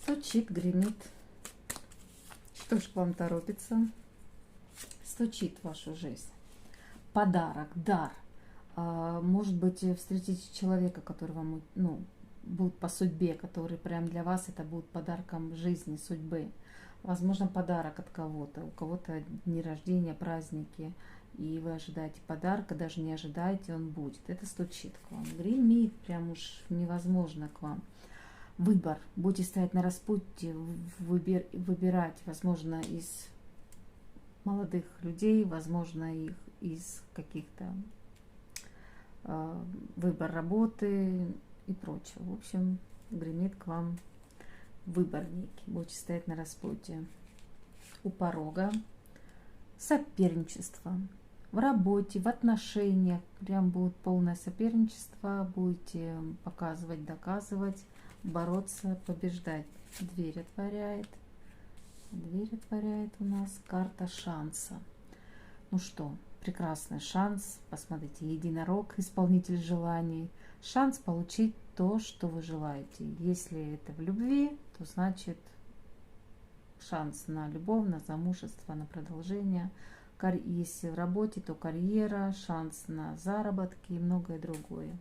Стучит, гремит. Что ж к вам торопится? Стучит в вашу жизнь. Подарок, дар. Может быть, встретите человека, который вам, будет по судьбе, который прям для вас это будет подарком жизни, судьбы. Возможно, подарок от кого-то. У кого-то дни рождения, праздники. И вы ожидаете подарка, даже не ожидаете, он будет. Это стучит к вам. Гремит, прям уж невозможно к вам. Выбор. Будете стоять на распутье, выбирать, возможно, из молодых людей, возможно, их из каких-то выбор работы и прочего. В общем, гремит к вам выбор некий. Будете стоять на распутье. У порога соперничество. В работе, в отношениях прям будет полное соперничество. Будете показывать, доказывать, бороться, побеждать. Дверь отворяет. Дверь отворяет у нас карта шанса. Ну что, прекрасный шанс. Посмотрите, единорог, исполнитель желаний. Шанс получить то, что вы желаете. Если это в любви, то значит шанс на любовь, на замужество, на продолжение. Если в работе, то карьера, шанс на заработки и многое другое.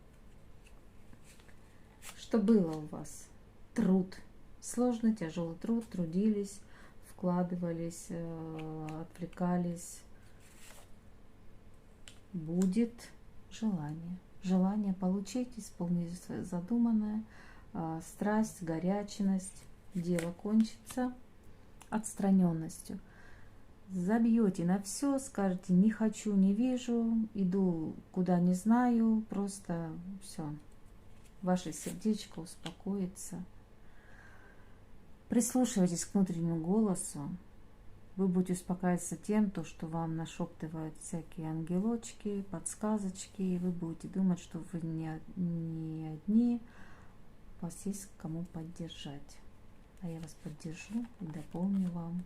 Что было у вас? Труд. Сложный, тяжелый труд, трудились, вкладывались, отвлекались. Будет желание. Желание получить, исполнить задуманное, страсть, горячность, дело кончится отстраненностью. Забьете на все, скажете: не хочу, не вижу, иду куда не знаю, просто все. Ваше сердечко успокоится. Прислушивайтесь к внутреннему голосу. Вы будете успокаиваться тем, что вам нашептывают всякие ангелочки, подсказочки, и вы будете думать, что вы не одни, у вас есть кому поддержать. А я вас поддержу и дополню вам.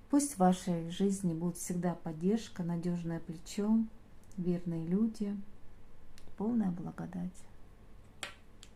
Пусть в вашей жизни будет всегда поддержка, надежное плечо, верные люди, полная благодать.